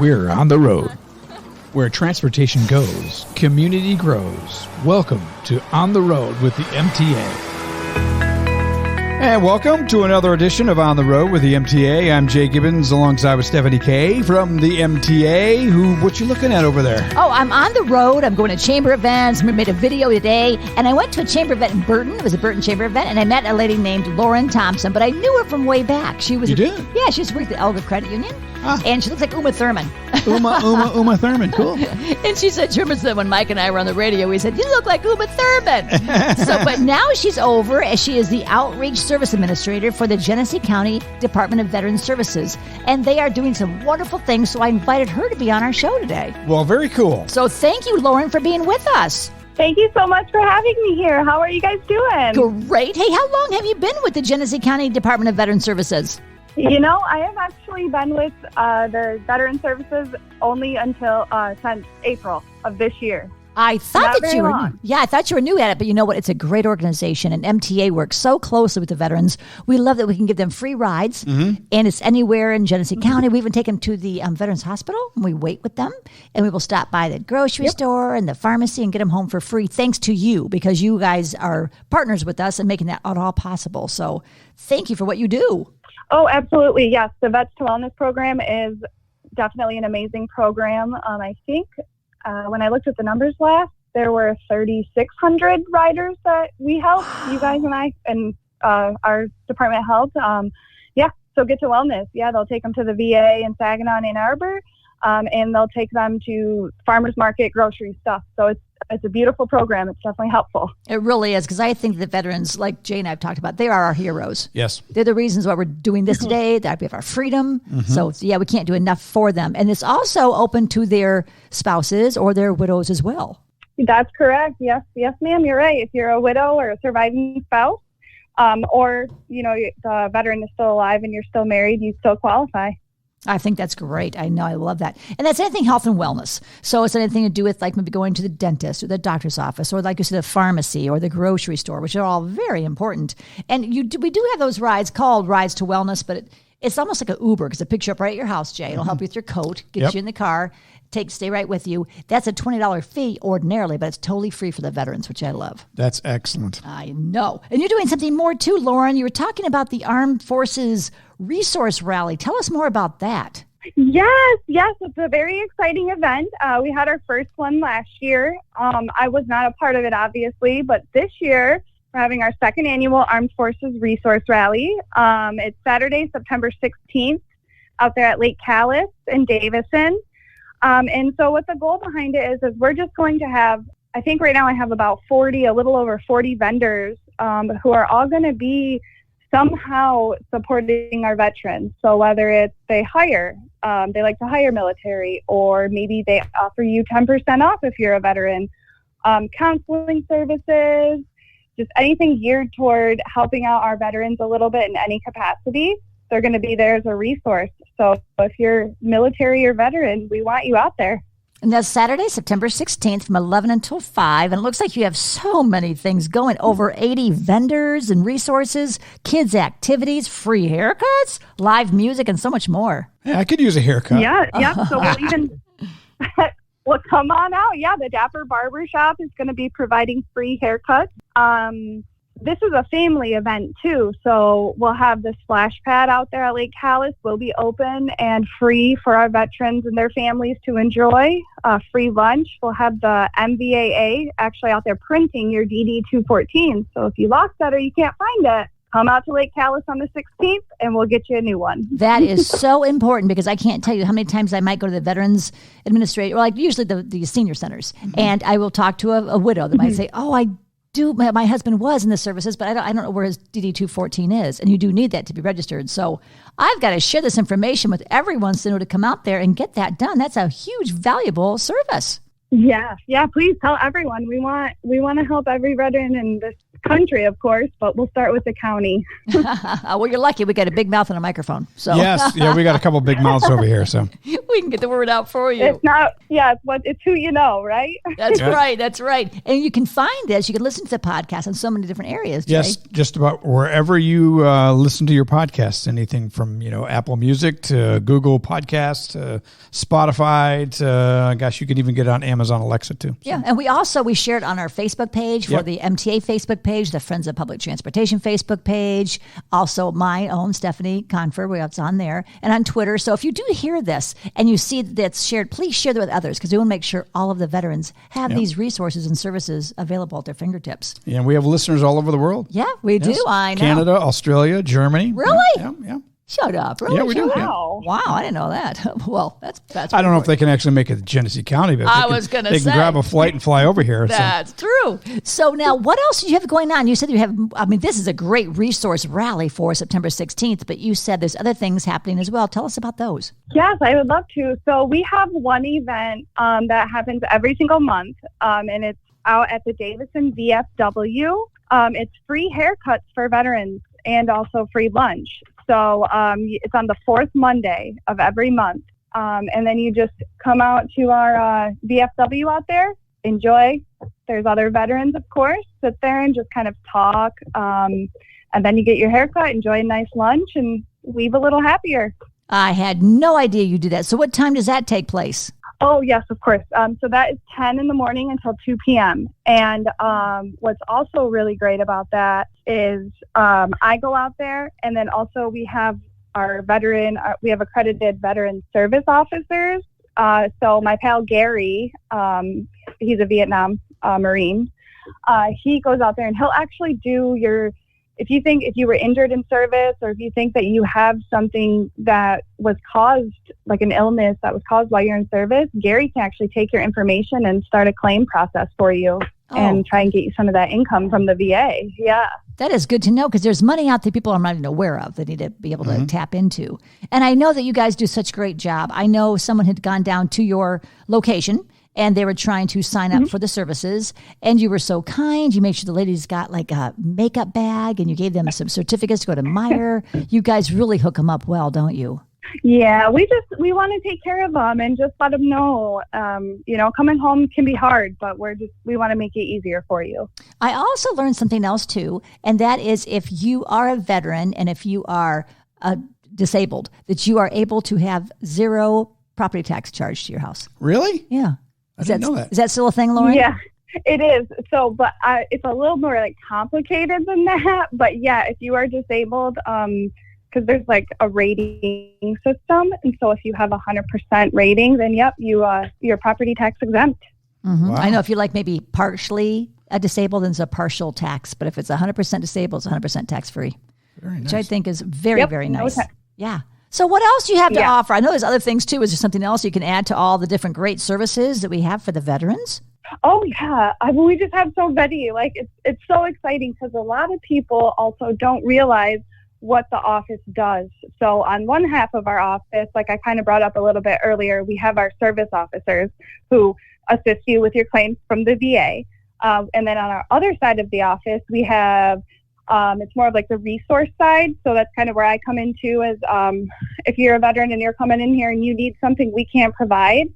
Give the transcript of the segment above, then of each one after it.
We're on the road. Where transportation goes, community grows. Welcome to On the Road with the MTA. And welcome to another edition of On the Road with the MTA. I'm Jay Gibbons alongside with Stephanie Kay from the MTA. What you looking at over there? Oh, I'm on the road. I'm going to chamber events. We made a video today, and I went to a chamber event in Burton. It was a Burton chamber event, and I met a lady named Lauren Thompson, but I knew her from way back. She was You did? Yeah, she used to work at the Elga Credit Union, and she looks like Uma Thurman. Uma Thurman, cool. And she said, when Mike and I were on the radio, we said, you look like Uma Thurman. But now she's over as she is the Outreach Service Administrator for the Genesee County Department of Veterans Services. And they are doing some wonderful things, so I invited her to be on our show today. Well, very cool. So thank you, Lauren, for being with us. Thank you so much for having me here. How are you guys doing? Great. Hey, how long have you been with the Genesee County Department of Veterans Services? You know, I have actually been with the Veteran Services only until since April of this year. I thought Not that you were very long. Yeah, I thought you were new at it, but you know what? It's a great organization, and MTA works so closely with the veterans. We love that we can give them free rides, and it's anywhere in Genesee County. We even take them to the Veterans Hospital, and we wait with them, and we will stop by the grocery store and the pharmacy and get them home for free, thanks to you, because you guys are partners with us and making that all possible. So thank you for what you do. Oh, absolutely. Yes. The Vets to Wellness program is definitely an amazing program. I think when I looked at the numbers last, there were 3,600 riders that we helped, you guys and I, and our department helped. So Get to Wellness. Yeah, they'll take them to the VA in Saginaw and Ann Arbor, and they'll take them to farmers market, grocery stuff. So it's a beautiful program. It's definitely helpful. It really is, because I think the veterans, like Jay and I have talked about, they are our heroes. Yes. They're the reasons why we're doing this today, that we have our freedom. So, yeah, we can't do enough for them. And it's also open to their spouses or their widows as well. That's correct. Yes, ma'am. You're right. If you're a widow or a surviving spouse, or, you know, the veteran is still alive and you're still married, you still qualify. I think that's great. I know. I love that. And that's anything health and wellness. So it's anything to do with like maybe going to the dentist or the doctor's office, or like you said, the pharmacy or the grocery store, which are all very important. And we do have those rides called Rides to Wellness, but it's almost like an Uber, because it picks you up right at your house, Jay. It'll help you with your coat, get you in the car, stay right with you. That's a $20 fee ordinarily, but it's totally free for the veterans, which I love. That's excellent. I know. And you're doing something more too, Lauren. You were talking about the Armed Forces Resource Rally. Tell us more about that. Yes. It's a very exciting event. We had our first one last year. I was not a part of it, obviously, but this year we're having our second annual Armed Forces Resource Rally. It's Saturday, September 16th, out there at Lake Callis in Davison. And so what the goal behind it is we're just going to have, I think right now I have about a little over 40 vendors who are all going to be somehow supporting our veterans. So whether it's they like to hire military, or maybe they offer you 10% off if you're a veteran, counseling services, just anything geared toward helping out our veterans a little bit in any capacity. They're going to be there as a resource. So if you're military or veteran, we want you out there. And that's Saturday, September 16th from 11 until 5. And it looks like you have so many things going. Over 80 vendors and resources, kids' activities, free haircuts, live music, and so much more. Yeah, I could use a haircut. Yeah. So well, come on out. Yeah, the Dapper Barber Shop is going to be providing free haircuts. This is a family event, too, so we'll have the splash pad out there at Lake Callis. Will be open and free for our veterans and their families to enjoy. Free lunch. We'll have the MVAA actually out there printing your DD-214. So if you lost that or you can't find it, come out to Lake Callis on the 16th, and we'll get you a new one. That is so important, because I can't tell you how many times I might go to the Veterans Administrator, or like usually the senior centers, and I will talk to a widow that might say, my husband was in the services, but I don't know where his DD-214 is, and you do need that to be registered. So I've got to share this information with everyone so to come out there and get that done. That's a huge, valuable service. Yeah. Please tell everyone. We want to help every veteran in this country, of course, but we'll start with the county. Well, you're lucky. We got a big mouth and a microphone. So Yes, yeah, we got a couple big mouths over here. So we can get the word out for you. It's not, yeah, it's who you know, right? That's right. That's right. And you can find this. You can listen to the podcast in so many different areas, Jay. yes, just about wherever you listen to your podcasts, anything from Apple Music to Google Podcasts to Spotify to gosh, you can even get it on Amazon Alexa too. Yeah, and we share it on our Facebook page for the MTA Facebook page, the Friends of Public Transportation Facebook page, also my own Stephanie Confer, it's on there, and on Twitter. So if you do hear this and you see that it's shared, please share that with others because we want to make sure all of the veterans have these resources and services available at their fingertips. And we have listeners all over the world. Yeah, we do. I know. Canada, Australia, Germany. Really? Yeah. Shut up. Really? Yeah, we do. Wow. Wow, I didn't know that. Well, that's I don't know if they can actually make it to Genesee County, but they can grab a flight and fly over here. That's true. So now, what else do you have going on? You said you have, this is a great resource rally for September 16th, but you said there's other things happening as well. Tell us about those. Yes, I would love to. So we have one event that happens every single month, and it's out at the Davison VFW. It's free haircuts for veterans and also free lunch. So it's on the fourth Monday of every month. And then you just come out to our VFW out there, enjoy. There's other veterans, of course, sit there and just kind of talk. And then you get your haircut, enjoy a nice lunch, and leave a little happier. I had no idea you do that. So what time does that take place? Oh, yes, of course. So that is 10 in the morning until 2 p.m. And what's also really great about that is I go out there, and then also we have we have accredited veteran service officers. So my pal Gary, he's a Vietnam Marine. He goes out there and he'll actually do if you were injured in service, or if you think that you have something that was caused, like an illness that was caused while you're in service, Gary can actually take your information and start a claim process for you and try and get you some of that income from the VA. Yeah. That is good to know because there's money out there people are not even aware of that need to be able to tap into. And I know that you guys do such a great job. I know someone had gone down to your location and they were trying to sign up for the services, and you were so kind. You made sure the ladies got like a makeup bag, and you gave them some certificates to go to Meyer. You guys really hook them up well, don't you? Yeah, we want to take care of them and just let them know, coming home can be hard, but we want to make it easier for you. I also learned something else too, and that is if you are a veteran and if you are disabled, that you are able to have zero property tax charged to your house. Really? Yeah. I didn't know that. Is that still a thing, Lauren? Yeah, it is. So, but it's a little more like complicated than that. But yeah, if you are disabled, because there's like a rating system, and so if you have 100% rating, then you're property tax exempt. Mm-hmm. Wow. I know if you're like maybe partially disabled, then it's a partial tax. But if it's 100% disabled, it's 100% tax free. Very nice. Which I think is very, very nice. No tax. Yeah. So what else do you have to offer? I know there's other things too. Is there something else you can add to all the different great services that we have for the veterans? Oh yeah, we just have so many. Like it's so exciting because a lot of people also don't realize what the office does. So on one half of our office, like I kind of brought up a little bit earlier, we have our service officers who assist you with your claims from the VA. And then on our other side of the office, we have it's more of like the resource side. So that's kind of where I come into is if you're a veteran and you're coming in here and you need something we can't provide,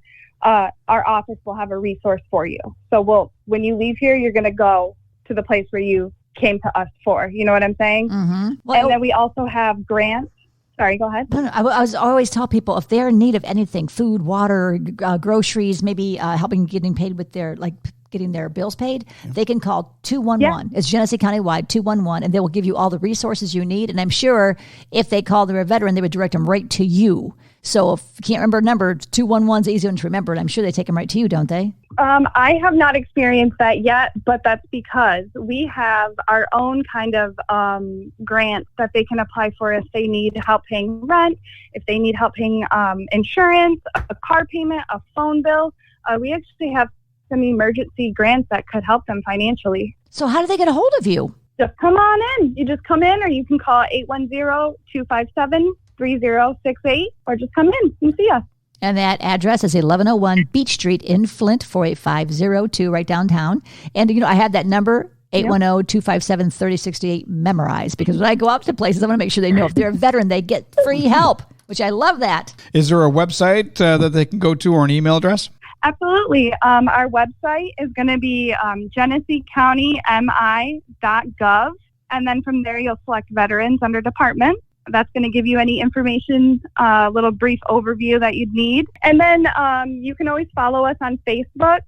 our office will have a resource for you. So when you leave here, you're going to go to the place where you came to us for. You know what I'm saying? Mm-hmm. Well, and then we also have grants. Sorry, go ahead. I always tell people if they're in need of anything, food, water, groceries, maybe helping getting paid with getting their bills paid, they can call 211. It's Genesee County wide, 211, and they will give you all the resources you need. And I'm sure if they call their veteran, they would direct them right to you. So if you can't remember a number, 211 is easy to remember, and I'm sure they take them right to you, don't they? I have not experienced that yet, but that's because we have our own kind of grants that they can apply for if they need help paying rent, if they need help paying insurance, a car payment, a phone bill. We actually have some emergency grants that could help them financially. So how do they get a hold of you? Just come on in. You just come in, or you can call 810-257-3068, or just come in and see us. And that address is 1101 Beach Street in Flint, 48502, right downtown. And, I have that number, 810-257-3068, memorize. Because when I go out to places, I want to make sure they know if they're a veteran, they get free help, which I love that. Is there a website that they can go to or an email address? Absolutely. Our website is going to be GenesseeCountyMI.gov. And then from there, you'll select veterans under department. That's going to give you any information, a little brief overview that you'd need. And then you can always follow us on Facebook,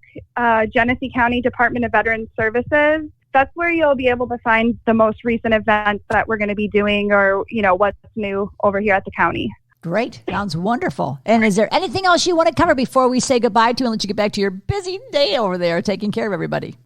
Genesee County Department of Veterans Services. That's where you'll be able to find the most recent events that we're going to be doing or, what's new over here at the county. Great. Sounds wonderful. And is there anything else you want to cover before we say goodbye to and let you get back to your busy day over there taking care of everybody?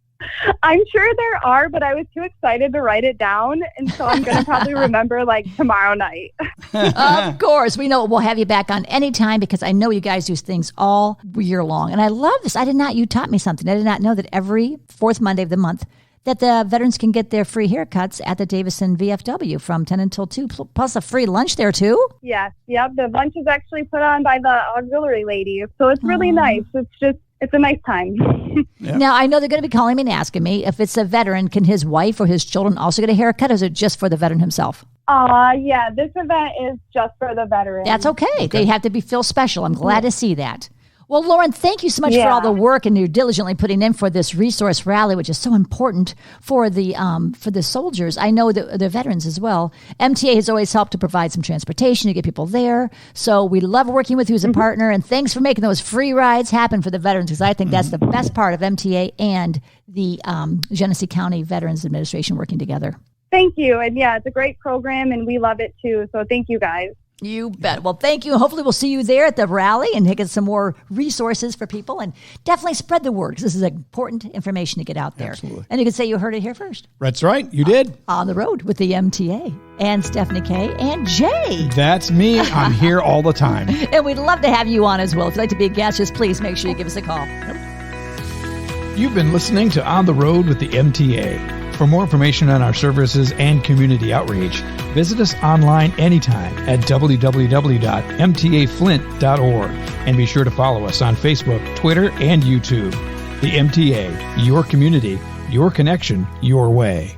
I'm sure there are, but I was too excited to write it down. And so I'm going to probably remember tomorrow night. Of course. We know we'll have you back on anytime because I know you guys do things all year long. And I love this. You taught me something. I did not know that every fourth Monday of the month that the veterans can get their free haircuts at the Davison VFW from 10 until 2, plus a free lunch there too. Yes. Yep. The lunch is actually put on by the auxiliary lady. So it's really nice. It's a nice time. Yep. Now, I know they're going to be calling me and asking me if it's a veteran, can his wife or his children also get a haircut, or is it just for the veteran himself? Yeah, this event is just for the veterans. That's okay. They have to feel special. I'm glad to see that. Well, Lauren, thank you so much for all the work and you're diligently putting in for this resource rally, which is so important for the soldiers. I know the veterans as well. MTA has always helped to provide some transportation to get people there. So we love working with you as a partner, and thanks for making those free rides happen for the veterans, because I think that's the best part of MTA and the Genesee County Veterans Administration working together. Thank you. And it's a great program and we love it too. So thank you guys. You bet. Well, thank you. Hopefully we'll see you there at the rally and get some more resources for people, and definitely spread the word, because this is important information to get out there. Absolutely. And you can say you heard it here first. That's right. You did. On the road with the MTA and Stephanie K and Jay. That's me. I'm here all the time. And we'd love to have you on as well. If you'd like to be a guest, just please make sure you give us a call. You've been listening to On the Road with the MTA. For more information on our services and community outreach, visit us online anytime at www.mtaflint.org, and be sure to follow us on Facebook, Twitter, and YouTube. The MTA, your community, your connection, your way.